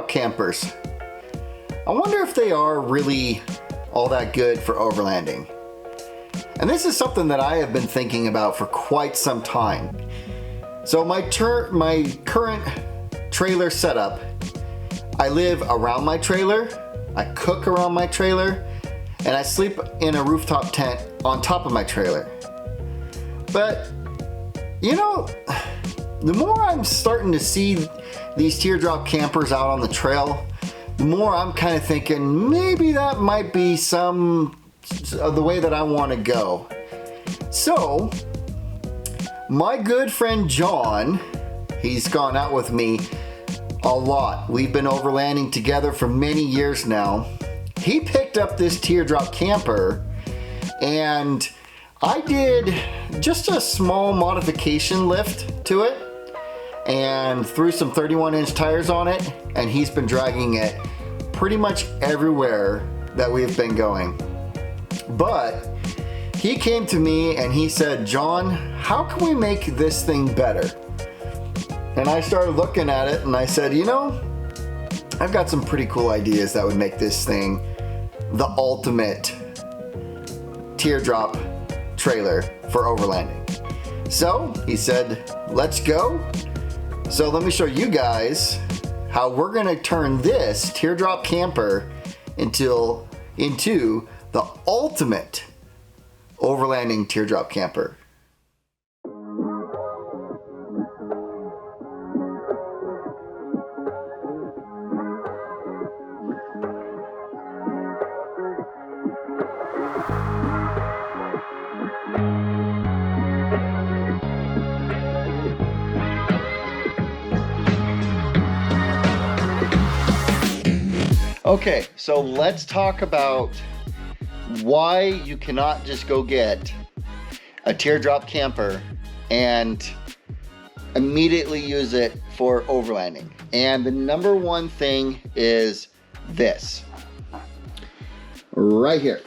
teardrop campers. I wonder if they are really all that good for overlanding. And this is something that I have been thinking about for quite some time. So my current trailer setup, I live around my trailer, I cook around my trailer, and I sleep in a rooftop tent on top of my trailer. But, you know, the more I'm starting to see these teardrop campers out on the trail, the more I'm kind of thinking maybe that might be some of the way that I want to go. So, my good friend John, he's gone out with me a lot. We've been overlanding together for many years now. He picked up this teardrop camper, and I did just a small modification lift to it and threw some 31-inch tires on it, and he's been dragging it pretty much everywhere that we've been going. But he came to me and he said, "John, how can we make this thing better?" And I started looking at it and I said, you know, I've got some pretty cool ideas that would make this thing the ultimate teardrop trailer for overlanding. So he said, let's go. So let me show you guys how we're gonna turn this teardrop camper into the ultimate overlanding teardrop camper. Okay, so let's talk about why you cannot just go get a teardrop camper and immediately use it for overlanding. And the number one thing is this. Right here.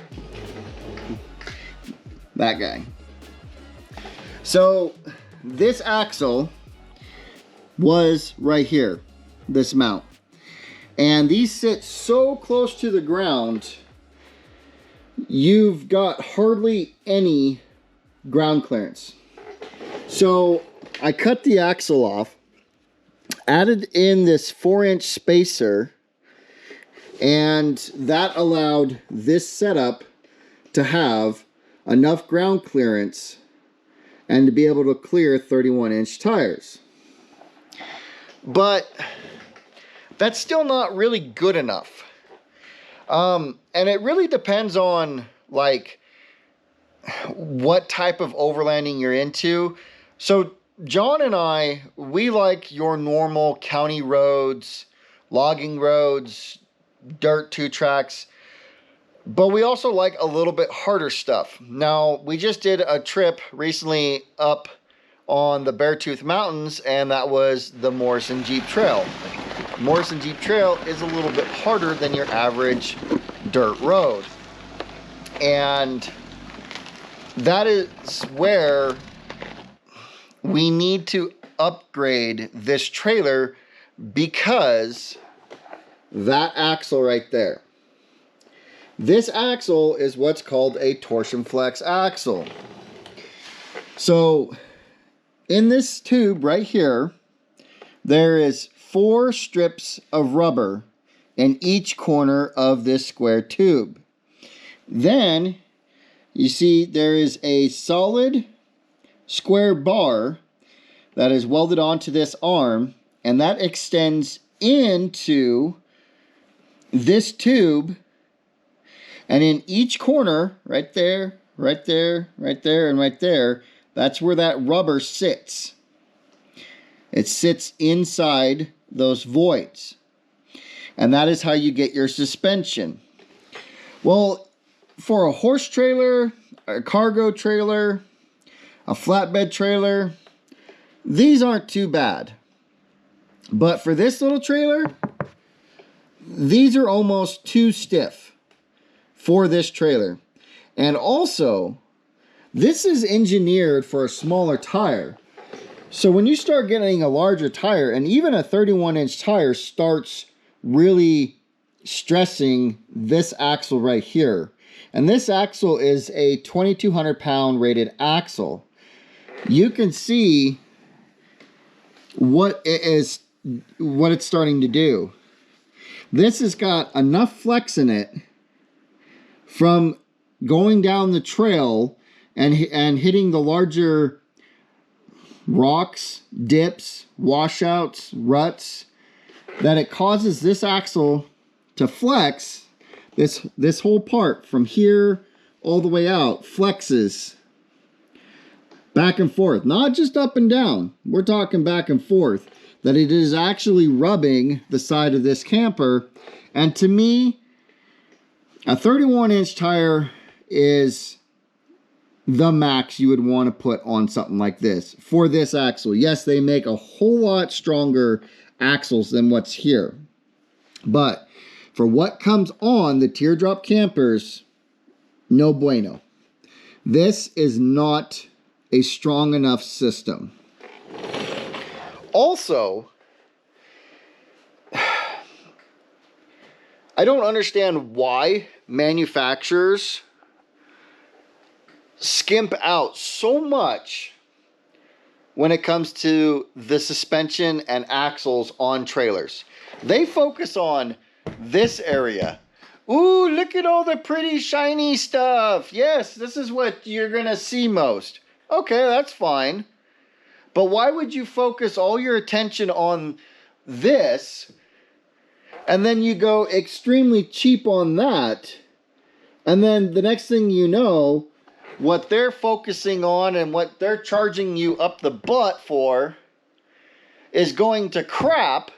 That guy. So this axle was right here, this mount. And these sit so close to the ground, you've got hardly any ground clearance. So I cut the axle off, added in this 4-inch spacer, and that allowed this setup to have enough ground clearance and to be able to clear 31-inch tires. But that's still not really good enough. And it really depends on like what type of overlanding you're into. So John and I, we like your normal county roads, logging roads, dirt 2-tracks, but we also like a little bit harder stuff. Now, we just did a trip recently up on the Beartooth Mountains, and that was the Morrison Jeep Trail. Morrison Jeep Trail is a little bit harder than your average dirt road. And that is where we need to upgrade this trailer, because that axle right there, this axle is what's called a torsion flex axle. So in this tube right here, there is 4 strips of rubber in each corner of this square tube. Then you see there is a solid square bar that is welded onto this arm, and that extends into this tube, and in each corner, right there, right there, right there, and right there, that's where that rubber sits. It sits inside those voids. And that is how you get your suspension. Well, for a horse trailer, a cargo trailer, a flatbed trailer, these aren't too bad. But for this little trailer, these are almost too stiff for this trailer. And also, this is engineered for a smaller tire. So when you start getting a larger tire, and even a 31-inch tire starts really stressing this axle right here. And this axle is a 2,200 pound rated axle. You can see what it's starting to do. This has got enough flex in it from going down the trail and hitting the larger rocks, dips, washouts, ruts, that it causes this axle to flex. This whole part from here all the way out flexes back and forth, not just up and down. We're talking back and forth, that it is actually rubbing the side of this camper. And to me, a 31-inch tire is the max you would want to put on something like this for this axle. Yes, they make a whole lot stronger axles than what's here, but for what comes on the Teardrop campers, no bueno. This is not a strong enough system. Also, I don't understand why manufacturers skimp out so much when it comes to the suspension and axles on trailers. They focus on this area. Ooh, look at all the pretty shiny stuff. Yes, this is what you're gonna see most. Okay, that's fine. But why would you focus all your attention on this and then you go extremely cheap on that, and then the next thing you know, what they're focusing on and what they're charging you up the butt for is going to crap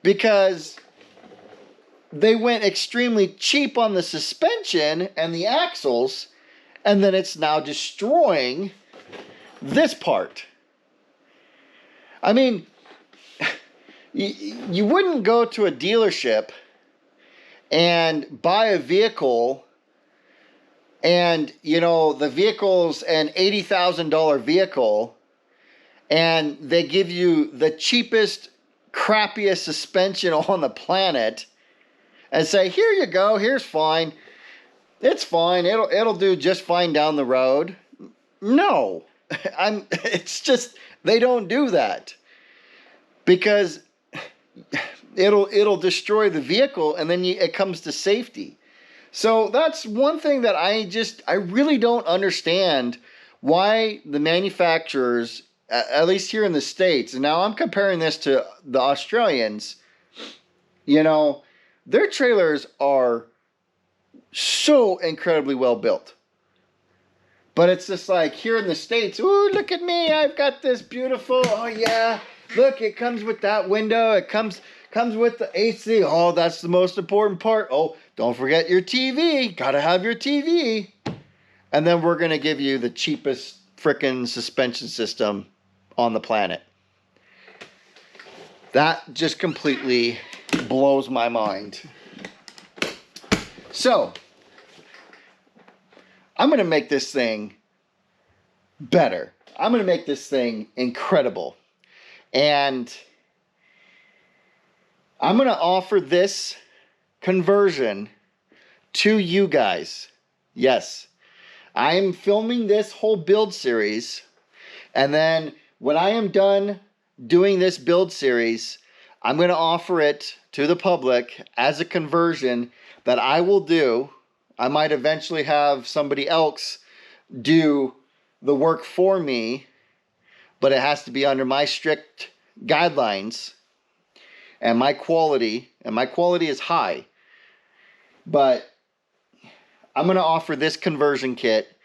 because they went extremely cheap on the suspension and the axles, and then it's now destroying this part. I mean, you wouldn't go to a dealership and buy a vehicle and, you know, the vehicle's an $80,000 vehicle and they give you the cheapest, crappiest suspension on the planet and say, here you go, here's fine. It's fine, it'll do just fine down the road. No, it's just, they don't do that because it'll destroy the vehicle, and then it comes to safety. So that's one thing that I really don't understand, why the manufacturers, at least here in the States, and now I'm comparing this to the Australians, you know, their trailers are so incredibly well built. But it's just like here in the States, ooh, look at me, I've got this beautiful, oh yeah, look, it comes with that window, it comes with the AC, oh, that's the most important part, oh, don't forget your TV, gotta have your TV. And then we're gonna give you the cheapest frickin' suspension system on the planet. That just completely blows my mind. So, I'm going to make this thing better. I'm going to make this thing incredible. And I'm going to offer this conversion to you guys. Yes, I am filming this whole build series. And then when I am done doing this build series, I'm going to offer it to the public as a conversion that I will do. I might eventually have somebody else do the work for me, but it has to be under my strict guidelines and my quality is high. But I'm going to offer this conversion kit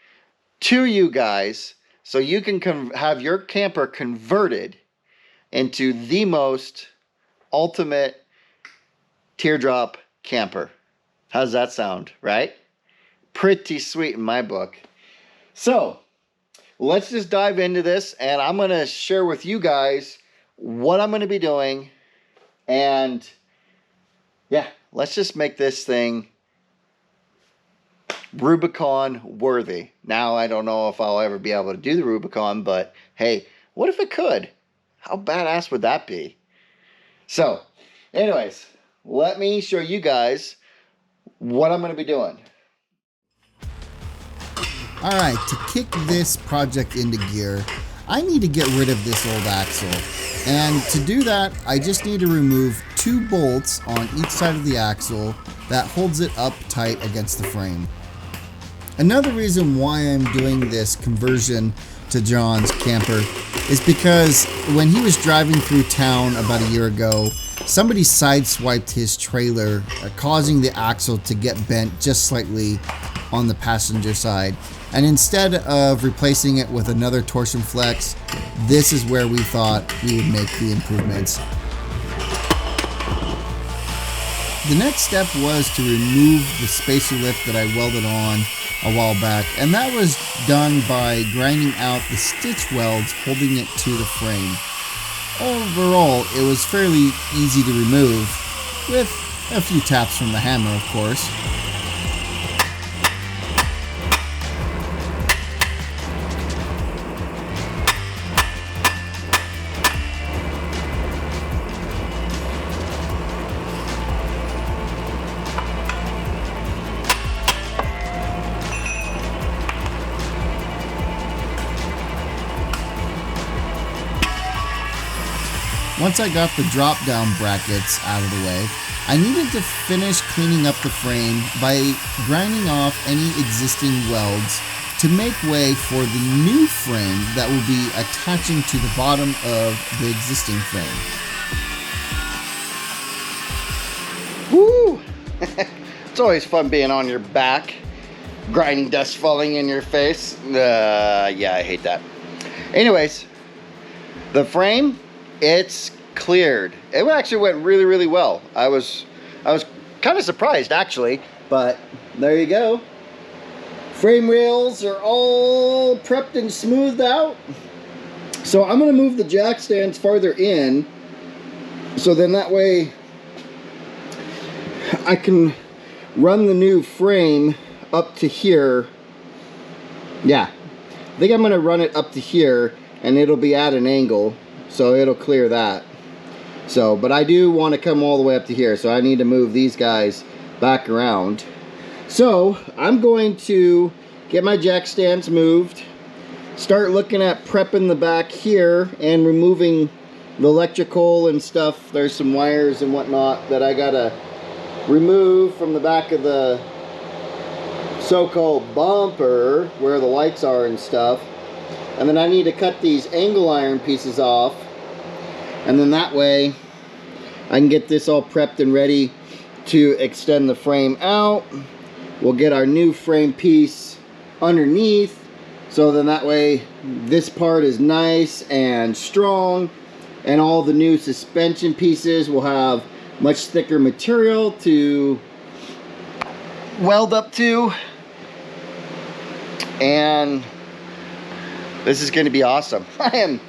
to you guys so you can have your camper converted into the most ultimate teardrop camper. How's that sound, right? Pretty sweet in my book. So, let's just dive into this, and I'm going to share with you guys what I'm going to be doing. And yeah, let's just make this thing Rubicon worthy. Now, I don't know if I'll ever be able to do the Rubicon, but hey, what if it could? How badass would that be? So, anyways, let me show you guys what I'm going to be doing. Alright, to kick this project into gear, I need to get rid of this old axle. And to do that, I just need to remove 2 bolts on each side of the axle that holds it up tight against the frame. Another reason why I'm doing this conversion to John's camper is because when he was driving through town about a year ago, somebody sideswiped his trailer, causing the axle to get bent just slightly on the passenger side. And instead of replacing it with another torsion flex, this is where we thought we would make the improvements. The next step was to remove the spacer lift that I welded on a while back, and that was done by grinding out the stitch welds holding it to the frame. Overall, it was fairly easy to remove, with a few taps from the hammer, of course. Once I got the drop-down brackets out of the way, I needed to finish cleaning up the frame by grinding off any existing welds to make way for the new frame that will be attaching to the bottom of the existing frame. Woo! It's always fun being on your back, grinding dust falling in your face. Yeah, I hate that. Anyways, the frame, it's cleared. It actually went really, really well. I was kind of surprised actually, but there you go. Frame rails are all prepped and smoothed out. So I'm going to move the jack stands farther in, so then that way I can run the new frame up to here. Yeah, I think I'm going to run it up to here, and it'll be at an angle, so it'll clear that. So, but I do want to come all the way up to here, so I need to move these guys back around. So I'm going to get my jack stands moved, start looking at prepping the back here and removing the electrical and stuff. There's some wires and whatnot that I gotta remove from the back of the so-called bumper where the lights are and stuff. And then I need to cut these angle iron pieces off, and then that way I can get this all prepped and ready to extend the frame out. We'll get our new frame piece underneath, so then that way this part is nice and strong, and all the new suspension pieces will have much thicker material to weld up to, and this is going to be awesome. I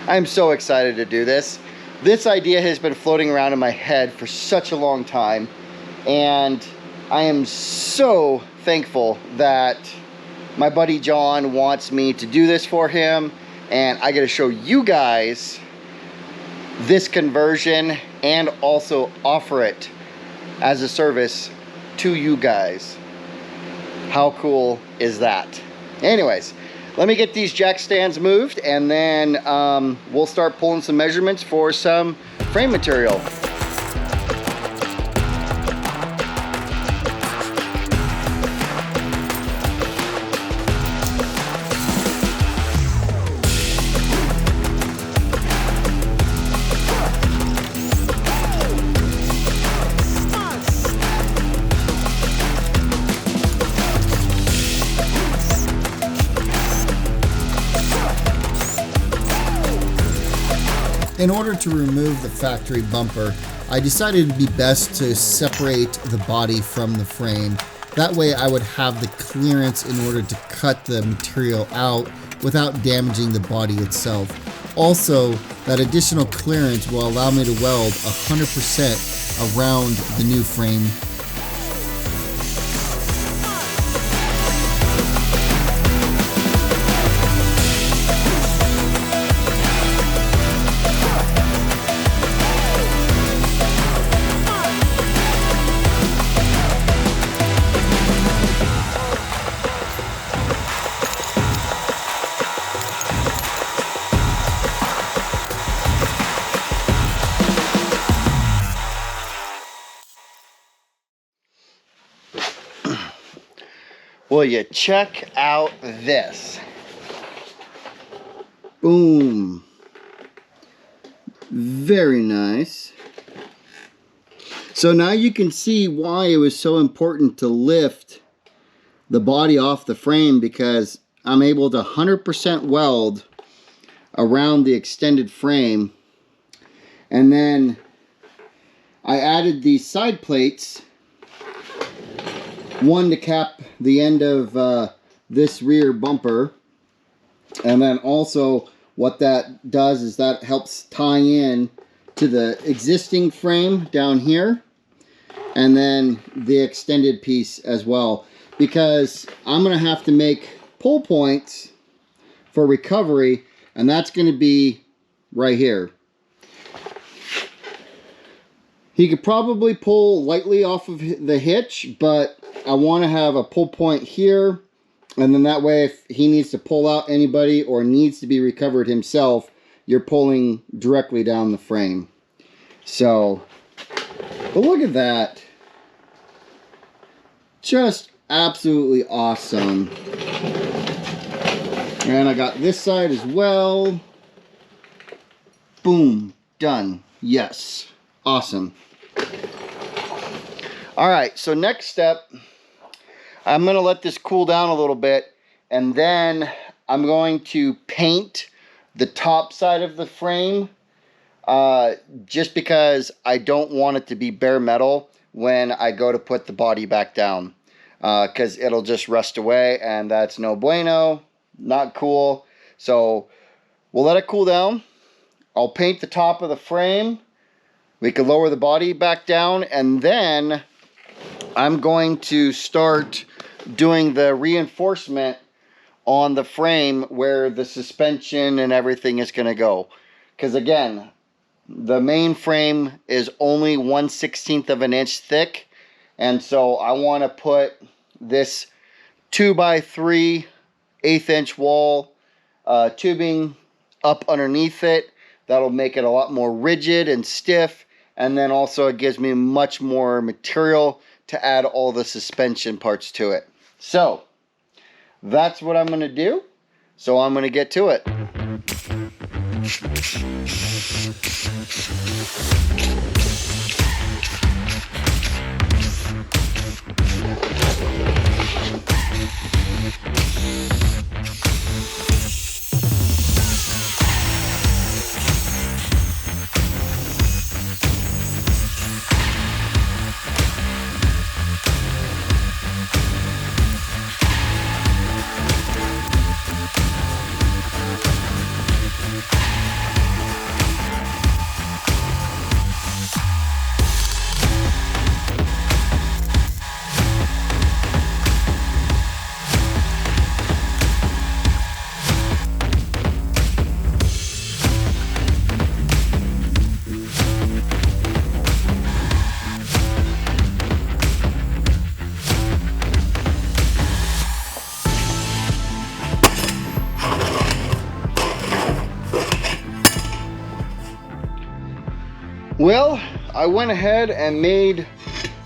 am so excited to do this. This idea has been floating around in my head for such a long time, and I am so thankful that my buddy John wants me to do this for him, and I got to show you guys this conversion and also offer it as a service to you guys. How cool is that? Anyways, let me get these jack stands moved, and then we'll start pulling some measurements for some frame material. In order to remove the factory bumper, I decided it'd be best to separate the body from the frame. That way I would have the clearance in order to cut the material out without damaging the body itself. Also, that additional clearance will allow me to weld 100% around the new frame. Will you check out this? Boom. Very nice. So now you can see why it was so important to lift the body off the frame, because I'm able to 100% weld around the extended frame. And then I added these side plates, one to cap the end of this rear bumper, and then also what that does is that helps tie in to the existing frame down here, and then the extended piece as well, because I'm going to have to make pull points for recovery, and that's going to be right here. He could probably pull lightly off of the hitch, but I want to have a pull point here, and then that way if he needs to pull out anybody or needs to be recovered himself, you're pulling directly down the frame. So, but look at that. Just absolutely awesome. And I got this side as well. Boom, done. Yes, awesome. All right, so next step, I'm gonna let this cool down a little bit, and then I'm going to paint the top side of the frame, just because I don't want it to be bare metal when I go to put the body back down, because it'll just rust away, and that's no bueno, not cool. So we'll let it cool down. I'll paint the top of the frame. We can lower the body back down, and then I'm going to start doing the reinforcement on the frame where the suspension and everything is going to go. Because again, the main frame is only 1/16 of an inch thick, and so I want to put this 2x3 1/8 inch wall tubing up underneath it. That'll make it a lot more rigid and stiff, and then also it gives me much more material to add all the suspension parts to it. So that's what I'm going to do. So I'm going to get to it. Well, I went ahead and made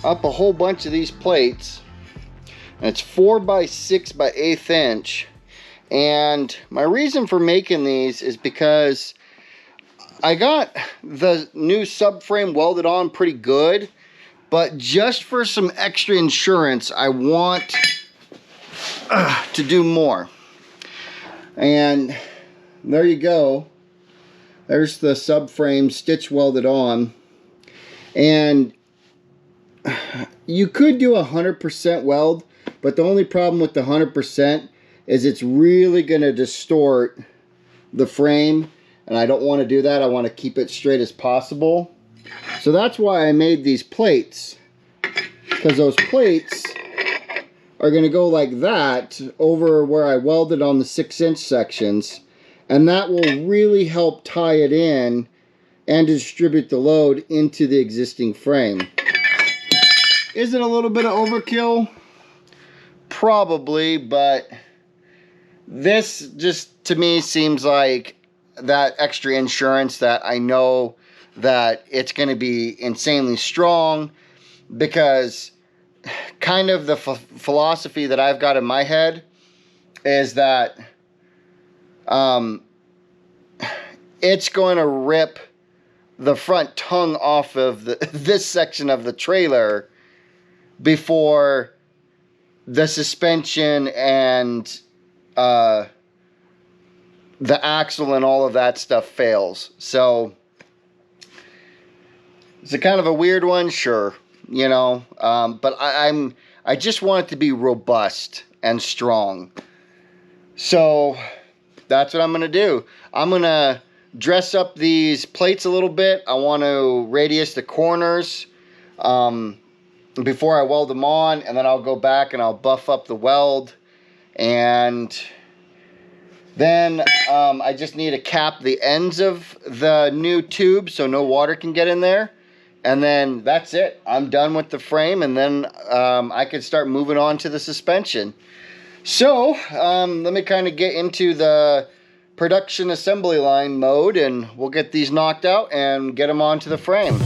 up a whole bunch of these plates. And it's 4x6 by 1/8 inch. And my reason for making these is because I got the new subframe welded on pretty good, but just for some extra insurance, I want to do more. And there you go. There's the subframe stitch welded on. And you could do 100% weld, but the only problem with the 100% is it's really going to distort the frame, and I don't want to do that. I want to keep it straight as possible. So that's why I made these plates, because those plates are going to go like that over where I welded on the 6-inch sections. And that will really help tie it in and distribute the load into the existing frame. Is it a little bit of overkill? Probably, but this just to me seems like that extra insurance that I know that it's going to be insanely strong, because kind of the philosophy that I've got in my head is that it's going to rip the front tongue off of this section of the trailer before the suspension and the axle and all of that stuff fails. So it's a kind of a weird one, sure, you know, but I just want it to be robust and strong. So that's what I'm going to do. I'm going to dress up these plates a little bit. I want to radius the corners before I weld them on, and then I'll go back and I'll buff up the weld, and then I just need to cap the ends of the new tube so no water can get in there, and then that's it. I'm done with the frame, and then I can start moving on to the suspension. So let me kind of get into the production assembly line mode, and we'll get these knocked out and get them onto the frame.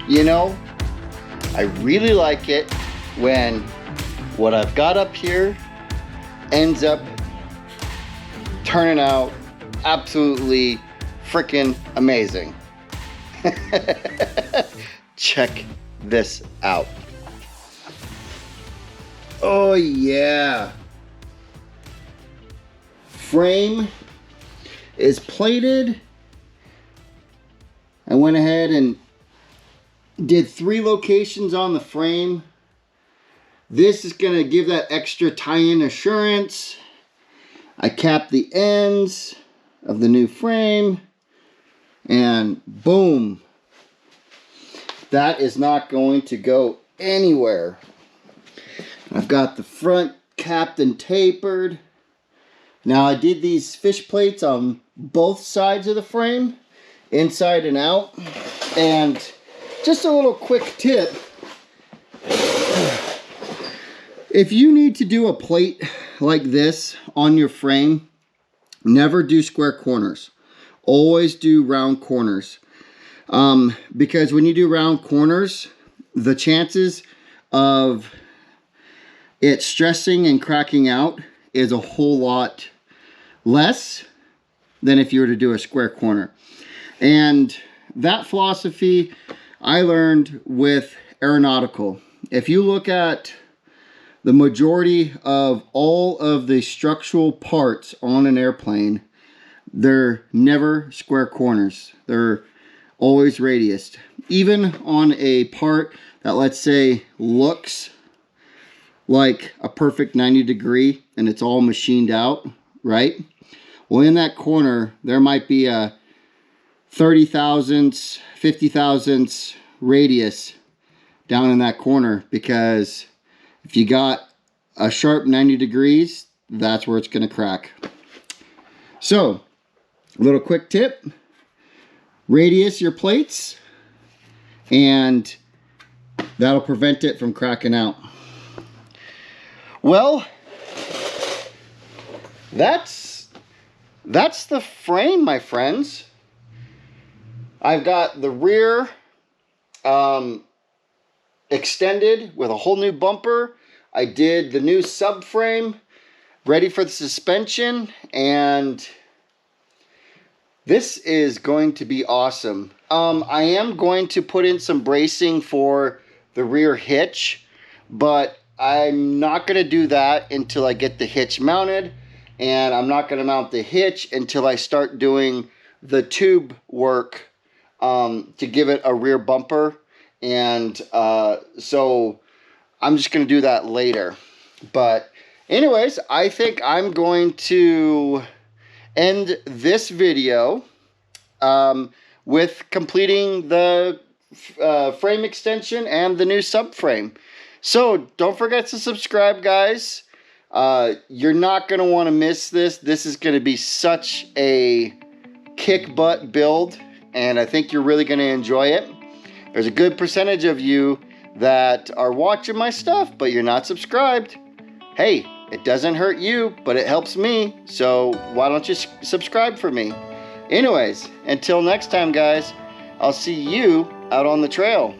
You know, I really like it when what I've got up here ends up turning out absolutely freaking amazing. Check this out. Oh yeah. Frame is plated. I went ahead and did 3 locations on the frame. This is going to give that extra tie-in assurance. I capped the ends of the new frame, and boom. That is not going to go anywhere. I've got the front capped and tapered. Now I did these fish plates on both sides of the frame, inside and out. And just a little quick tip. If you need to do a plate like this on your frame, never do square corners. Always do round corners. Because when you do round corners, the chances of it stressing and cracking out is a whole lot less than if you were to do a square corner. And that philosophy I learned with aeronautical. If you look at the majority of all of the structural parts on an airplane, they're never square corners. They're always radiused. Even on a part that, let's say, looks like a perfect 90 degree and it's all machined out, right? Well, in that corner, there might be a 30 thousandths, 50 thousandths radius down in that corner, because if you got a sharp 90 degrees, that's where it's going to crack. So, a little quick tip. Radius your plates, and that'll prevent it from cracking out. Well, that's the frame, my friends. I've got the rear extended with a whole new bumper. I did the new subframe, ready for the suspension, and This is going to be awesome. I am going to put in some bracing for the rear hitch, but I'm not going to do that until I get the hitch mounted, and I'm not going to mount the hitch until I start doing the tube work to give it a rear bumper, and so I'm just going to do that later. But anyways, I think I'm going to end this video with completing the frame extension and the new subframe. So don't forget to subscribe, guys. You're not going to want to miss this. This is going to be such a kick butt build, and I think you're really going to enjoy it. There's a good percentage of you that are watching my stuff, but you're not subscribed. Hey, it doesn't hurt you, but it helps me, so why don't you subscribe for me? Anyways, until next time, guys, I'll see you out on the trail.